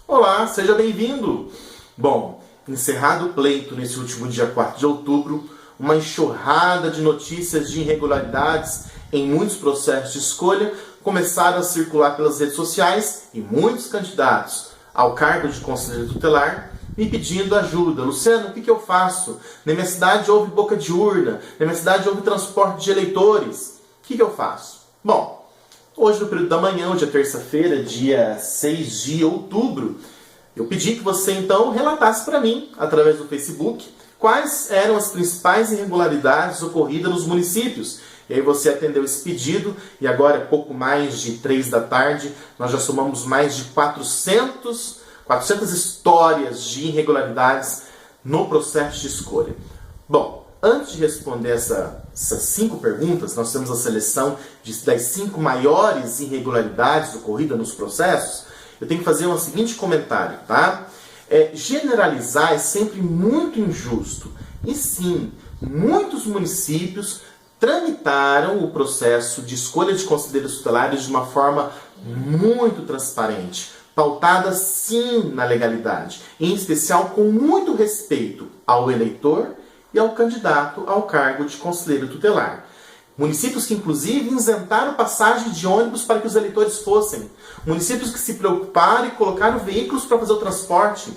Olá, seja bem-vindo! Bom, encerrado o pleito nesse último dia 4 de outubro, uma enxurrada de notícias de irregularidades em muitos processos de escolha começaram a circular pelas redes sociais e muitos candidatos ao cargo de conselheiro tutelar me pedindo ajuda. Luciano, o que eu faço? Na minha cidade houve boca de urna, na minha cidade houve transporte de eleitores. O que eu faço? Bom, hoje no período da manhã, hoje é terça-feira, dia 6 de outubro, eu pedi que você então relatasse para mim, através do Facebook, quais eram as principais irregularidades ocorridas nos municípios. E aí você atendeu esse pedido e agora, pouco mais de 3 da tarde, nós já somamos mais de 400 histórias de irregularidades no processo de escolha. Bom, antes de responder essas 5 perguntas, nós temos a seleção das 5 maiores irregularidades ocorridas nos processos. Eu tenho que fazer um seguinte comentário, tá? Generalizar é sempre muito injusto. E sim, muitos municípios tramitaram o processo de escolha de conselheiros tutelares de uma forma muito transparente, pautada sim na legalidade, em especial com muito respeito ao eleitor e ao candidato ao cargo de conselheiro tutelar. Municípios que, inclusive, isentaram passagem de ônibus para que os eleitores fossem. Municípios que se preocuparam e colocaram veículos para fazer o transporte.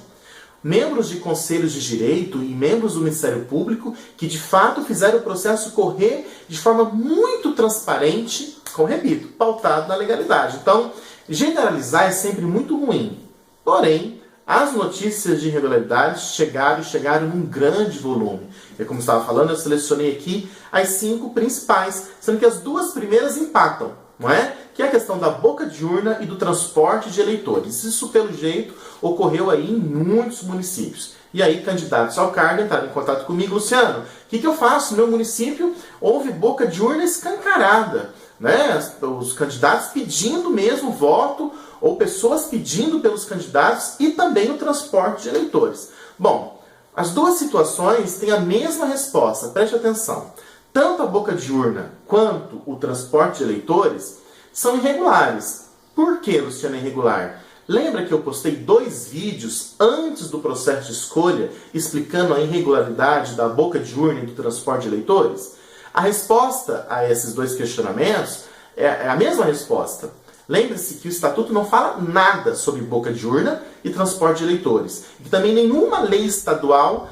Membros de conselhos de direito e membros do Ministério Público que, de fato, fizeram o processo correr de forma muito transparente, como repito, pautado na legalidade. Então, generalizar é sempre muito ruim. Porém, as notícias de irregularidades chegaram num grande volume. E como eu estava falando, eu selecionei aqui as 5 principais, sendo que as 2 primeiras impactam, não é? Que é a questão da boca de urna e do transporte de eleitores. Isso, pelo jeito, ocorreu aí em muitos municípios. E aí, candidatos ao cargo entraram em contato comigo. Luciano, o que eu faço? No meu município houve boca de urna escancarada, né? Os candidatos pedindo mesmo voto, ou pessoas pedindo pelos candidatos e também o transporte de eleitores. Bom, as 2 situações têm a mesma resposta, preste atenção. Tanto a boca de urna quanto o transporte de eleitores são irregulares. Por que, Luciano, é irregular? Lembra que eu postei 2 vídeos antes do processo de escolha explicando a irregularidade da boca de urna e do transporte de eleitores? A resposta a esses 2 questionamentos é a mesma resposta. Lembre-se que o Estatuto não fala nada sobre boca de urna e transporte de eleitores. E que também nenhuma lei estadual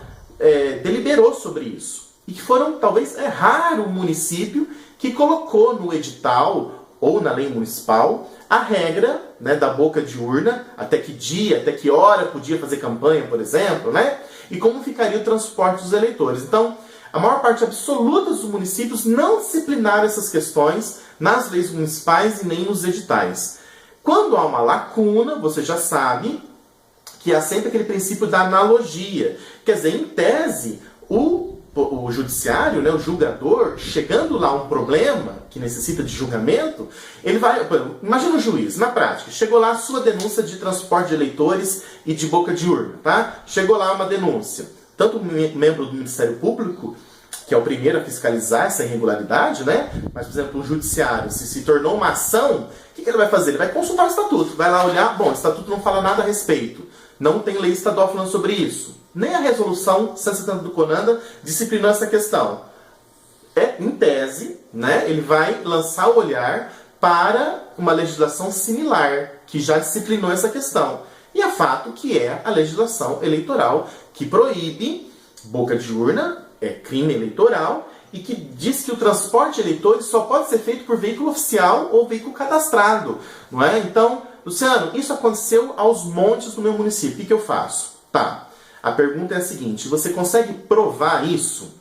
deliberou sobre isso. E que talvez, é raro o município que colocou no edital ou na lei municipal a regra, né, da boca de urna, até que dia, até que hora podia fazer campanha, por exemplo, né? E como ficaria o transporte dos eleitores. Então, a maior parte absoluta dos municípios não disciplinaram essas questões nas leis municipais e nem nos editais. Quando há uma lacuna, você já sabe que há sempre aquele princípio da analogia. Quer dizer, em tese, o judiciário, né, o julgador, chegando lá um problema que necessita de julgamento, ele vai... Imagina o juiz, na prática, chegou lá a sua denúncia de transporte de eleitores e de boca de urna, tá? Chegou lá uma denúncia. Tanto o membro do Ministério Público, que é o primeiro a fiscalizar essa irregularidade, né? Mas, por exemplo, o judiciário, se tornou uma ação, o que ele vai fazer? Ele vai consultar o estatuto, vai lá olhar, bom, o estatuto não fala nada a respeito, não tem lei estadual falando sobre isso, nem a resolução 170 do CONANDA disciplinou essa questão. Em tese, né, ele vai lançar o olhar para uma legislação similar, que já disciplinou essa questão. E é fato que é a legislação eleitoral que proíbe boca de urna, é crime eleitoral, e que diz que o transporte de eleitores só pode ser feito por veículo oficial ou veículo cadastrado, não é? Então, Luciano, isso aconteceu aos montes no meu município. O que eu faço? Tá. A pergunta é a seguinte: você consegue provar isso?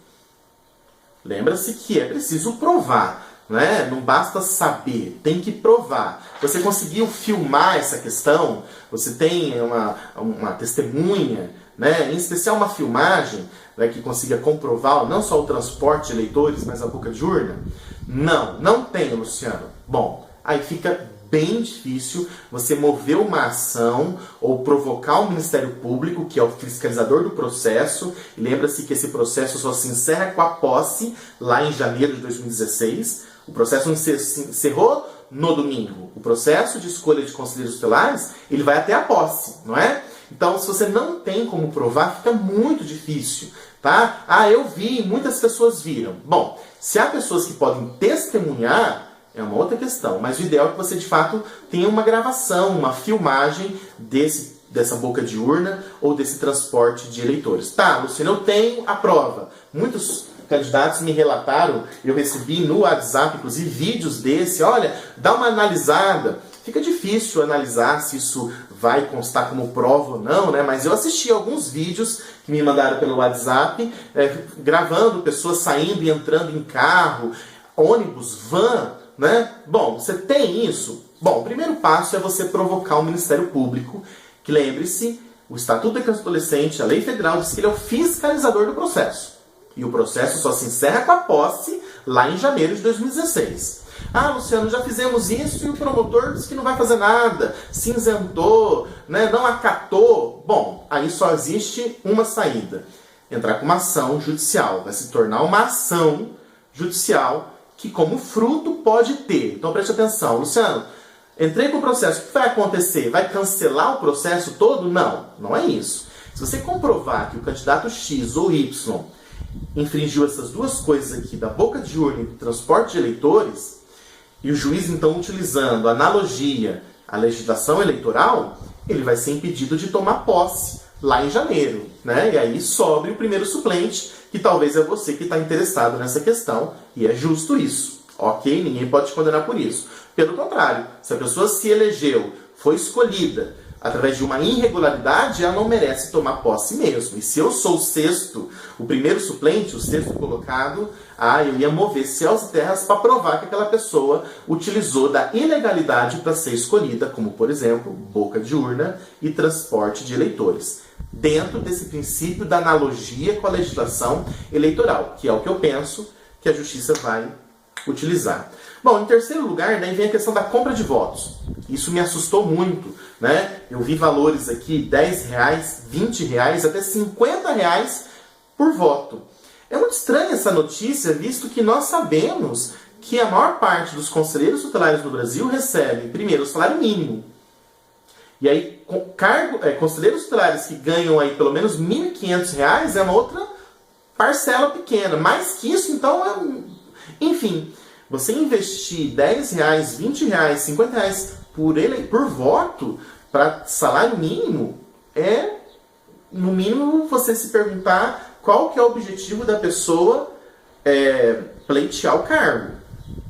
Lembra-se que é preciso provar, né? Não basta saber, tem que provar. Você conseguiu filmar essa questão? Você tem uma testemunha, né? Em especial uma filmagem, né, que consiga comprovar não só o transporte de eleitores, mas a boca de urna? Não tem, Luciano. Bom, aí fica bem difícil você mover uma ação ou provocar o Ministério Público, que é o fiscalizador do processo. E lembra-se que esse processo só se encerra com a posse lá em janeiro de 2016. O processo se encerrou no domingo. O processo de escolha de conselheiros tutelares, ele vai até a posse, não é? Então, se você não tem como provar, fica muito difícil, tá? Ah, eu vi, muitas pessoas viram. Bom, se há pessoas que podem testemunhar, é uma outra questão, mas o ideal é que você, de fato, tenha uma gravação, uma filmagem dessa boca de urna ou desse transporte de eleitores. Tá, Luciano, eu tenho a prova. Muitos candidatos me relataram, eu recebi no WhatsApp, inclusive, vídeos desse. Olha, dá uma analisada. Fica difícil analisar se isso vai constar como prova ou não, né? Mas eu assisti alguns vídeos que me mandaram pelo WhatsApp, gravando pessoas saindo e entrando em carro, ônibus, van, né? Bom, você tem isso? Bom, o primeiro passo é você provocar o Ministério Público, que, lembre-se, o Estatuto da Criança e do Adolescente, a Lei Federal, diz que ele é o fiscalizador do processo. E o processo só se encerra com a posse lá em janeiro de 2016. Ah, Luciano, já fizemos isso e o promotor disse que não vai fazer nada, se isentou, né, não acatou. Bom, aí só existe uma saída. Entrar com uma ação judicial. Vai se tornar uma ação judicial que, como fruto, pode ter. Então preste atenção, Luciano. Entrei com o processo, o que vai acontecer? Vai cancelar o processo todo? Não, não é isso. Se você comprovar que o candidato X ou Y infringiu essas duas coisas aqui, da boca de urna e do transporte de eleitores, e o juiz, então, utilizando a analogia à legislação eleitoral, ele vai ser impedido de tomar posse lá em janeiro, né? E aí sobre o primeiro suplente, que talvez é você que está interessado nessa questão, e é justo isso, ok? Ninguém pode te condenar por isso. Pelo contrário, se a pessoa se elegeu, foi escolhida através de uma irregularidade, ela não merece tomar posse mesmo. E se eu sou o primeiro suplente, o sexto colocado, eu ia mover céus e terras para provar que aquela pessoa utilizou da ilegalidade para ser escolhida, como, por exemplo, boca de urna e transporte de eleitores. Dentro desse princípio da analogia com a legislação eleitoral, que é o que eu penso que a Justiça vai utilizar. Bom, em terceiro lugar, daí vem a questão da compra de votos. Isso me assustou muito, né? Eu vi valores aqui, R$10, R$20, até R$50 por voto. É muito estranha essa notícia, visto que nós sabemos que a maior parte dos conselheiros tutelares no Brasil recebe, primeiro, o salário mínimo. E aí, conselheiros tutelares que ganham aí pelo menos R$1.500 é uma outra parcela pequena. Mais que isso, então, enfim, você investir R$10, R$20, R$50 por voto para salário mínimo é, no mínimo, você se perguntar qual que é o objetivo da pessoa pleitear o cargo.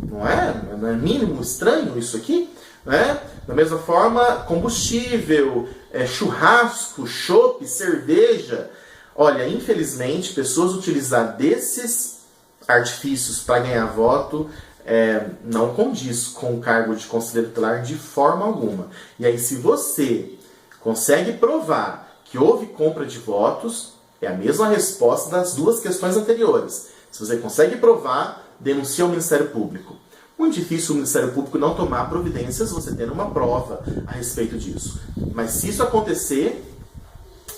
Não é? Não é mínimo estranho isso aqui? Né? Da mesma forma, combustível, churrasco, chopp, cerveja. Olha, infelizmente, pessoas utilizar desses artifícios para ganhar voto não condiz com o cargo de conselheiro tutelar de forma alguma. E aí, se você consegue provar que houve compra de votos, é a mesma resposta das duas questões anteriores. Se você consegue provar, denuncia ao Ministério Público. Muito difícil o Ministério Público não tomar providências, você tendo uma prova a respeito disso. Mas se isso acontecer,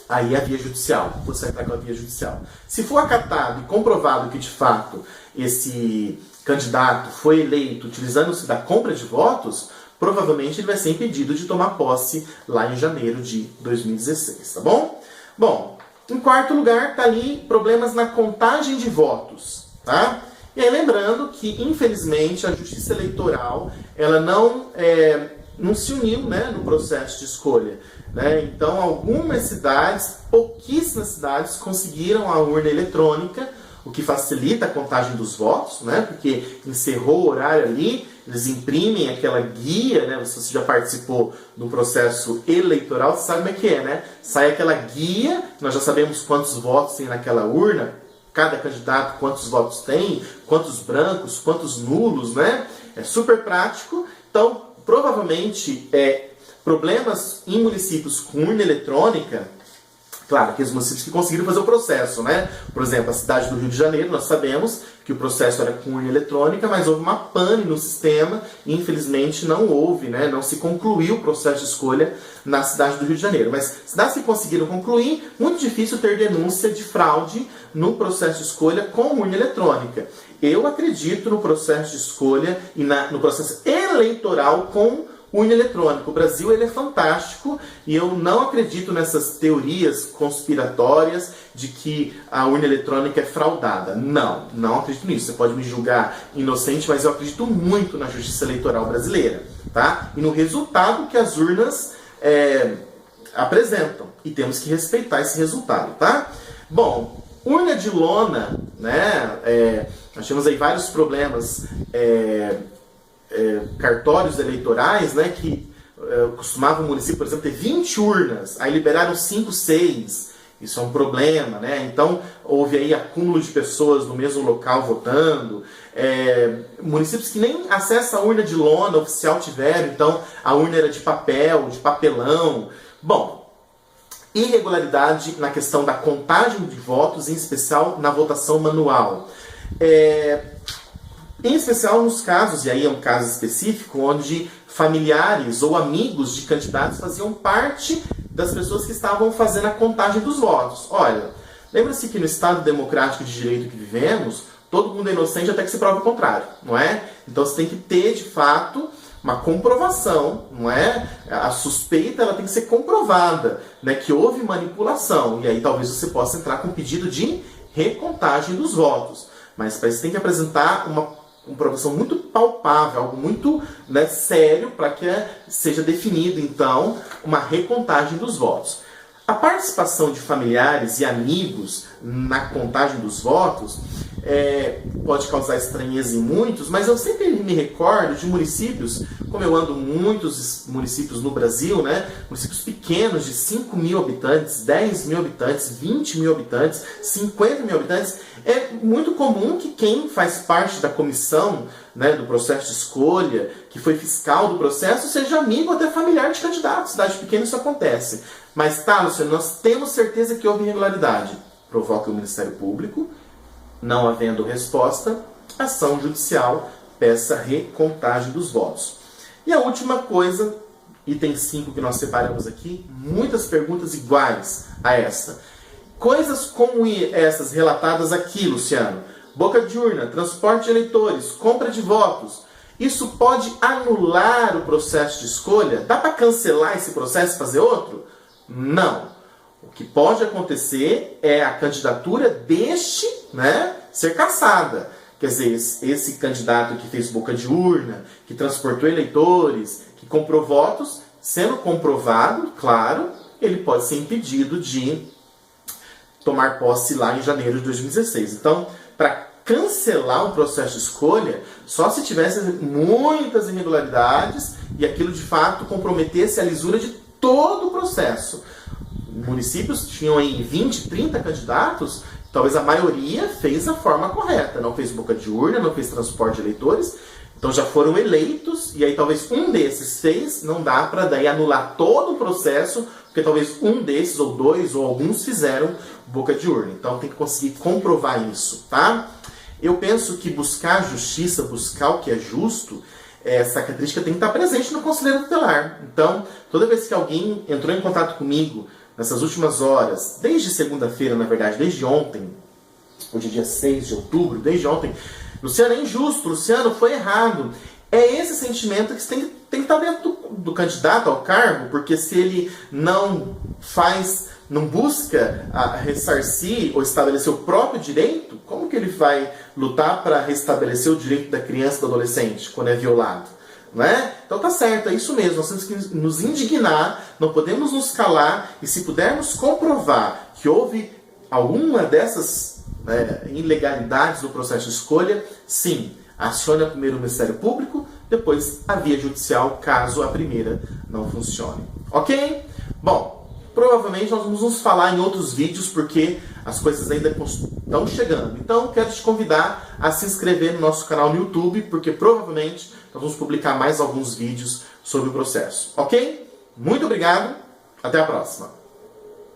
aí é a via judicial. Você vai entrar com a via judicial. Se for acatado e comprovado que, de fato, esse candidato foi eleito utilizando-se da compra de votos, provavelmente ele vai ser impedido de tomar posse lá em janeiro de 2016, tá bom? Bom, em quarto lugar, tá ali problemas na contagem de votos, tá? E aí lembrando que, infelizmente, a Justiça Eleitoral, ela não se uniu, né, no processo de escolha, né? Então, algumas cidades, pouquíssimas cidades, conseguiram a urna eletrônica, o que facilita a contagem dos votos, né? Porque encerrou o horário ali, eles imprimem aquela guia, né? Se você já participou do processo eleitoral, você sabe como é que é, né? Sai aquela guia, nós já sabemos quantos votos tem naquela urna, cada candidato quantos votos tem, quantos brancos, quantos nulos, né? É super prático. Então, provavelmente, problemas em municípios com urna eletrônica Claro, aqueles municípios que conseguiram fazer o processo, né? Por exemplo, a cidade do Rio de Janeiro, nós sabemos que o processo era com urna eletrônica, mas houve uma pane no sistema e infelizmente não houve, né? Não se concluiu o processo de escolha na cidade do Rio de Janeiro. Mas cidades que conseguiram concluir, muito difícil ter denúncia de fraude no processo de escolha com urna eletrônica. Eu acredito no processo de escolha e no processo eleitoral com urna eletrônica. O Brasil ele é fantástico e eu não acredito nessas teorias conspiratórias de que a urna eletrônica é fraudada. Não acredito nisso. Você pode me julgar inocente, mas eu acredito muito na justiça eleitoral brasileira, tá? E no resultado que as urnas apresentam. E temos que respeitar esse resultado, tá? Bom, urna de lona, né? Nós temos aí vários problemas. Cartórios eleitorais, né, que costumava o município, por exemplo, ter 20 urnas, aí liberaram 5, 6, isso é um problema, né? Então houve aí acúmulo de pessoas no mesmo local votando, municípios que nem acesso à urna de lona oficial tiveram, então a urna era de papel, de papelão. Bom, irregularidade na questão da contagem de votos, em especial na votação manual. Em especial nos casos, e aí é um caso específico, onde familiares ou amigos de candidatos faziam parte das pessoas que estavam fazendo a contagem dos votos. Olha, lembra-se que no Estado democrático de direito que vivemos, todo mundo é inocente até que se prove o contrário, não é? Então você tem que ter, de fato, uma comprovação, não é? A suspeita ela tem que ser comprovada, né, que houve manipulação, e aí talvez você possa entrar com pedido de recontagem dos votos. Mas para isso tem que apresentar uma comprovação muito palpável, algo muito, né, sério, para que seja definido, então, uma recontagem dos votos. A participação de familiares e amigos na contagem dos votos pode causar estranheza em muitos, mas eu sempre me recordo de municípios, como eu ando muitos municípios no Brasil, né, municípios pequenos de 5 mil habitantes, 10 mil habitantes, 20 mil habitantes, 50 mil habitantes. É muito comum que quem faz parte da comissão, né, do processo de escolha, que foi fiscal do processo, seja amigo ou até familiar de candidato. Cidade pequena isso acontece. Mas tá, Luciano, nós temos certeza que houve irregularidade. Provoca o Ministério Público, não havendo resposta, ação judicial, peça recontagem dos votos. E a última coisa, item 5 que nós separamos aqui, muitas perguntas iguais a essa. Coisas como essas relatadas aqui, Luciano: boca de urna, transporte de eleitores, compra de votos. Isso pode anular o processo de escolha? Dá para cancelar esse processo e fazer outro? Não. O que pode acontecer é a candidatura deste, né, ser cassada. Quer dizer, esse candidato que fez boca de urna, que transportou eleitores, que comprou votos, sendo comprovado, claro, ele pode ser impedido de tomar posse lá em janeiro de 2016. Então, para cancelar o processo de escolha, só se tivesse muitas irregularidades e aquilo de fato comprometesse a lisura de todo o processo. Municípios tinham aí 20, 30 candidatos, talvez a maioria fez a forma correta, não fez boca de urna, não fez transporte de eleitores, então já foram eleitos, e aí talvez um desses fez, não dá para daí anular todo o processo, porque talvez um desses, ou dois, ou alguns fizeram boca de urna. Então tem que conseguir comprovar isso, tá? Eu penso que buscar a justiça, buscar o que é justo, essa característica tem que estar presente no conselheiro tutelar. Então, toda vez que alguém entrou em contato comigo nessas últimas horas, desde segunda-feira, na verdade, desde ontem, hoje é dia 6 de outubro, desde ontem, Luciano, é injusto, Luciano, foi errado. É esse sentimento que tem que estar dentro do candidato ao cargo, porque se ele não busca ressarcir ou estabelecer o próprio direito, como que ele vai lutar para restabelecer o direito da criança e do adolescente quando é violado? Não é? Então tá certo, é isso mesmo, nós temos que nos indignar, não podemos nos calar, e se pudermos comprovar que houve alguma dessas ilegalidades no processo de escolha, sim, acione primeiro o Ministério Público, depois a via judicial, caso a primeira não funcione. Ok? Bom, provavelmente nós vamos nos falar em outros vídeos, porque as coisas ainda estão chegando. Então, quero te convidar a se inscrever no nosso canal no YouTube, porque provavelmente nós vamos publicar mais alguns vídeos sobre o processo. Ok? Muito obrigado, até a próxima.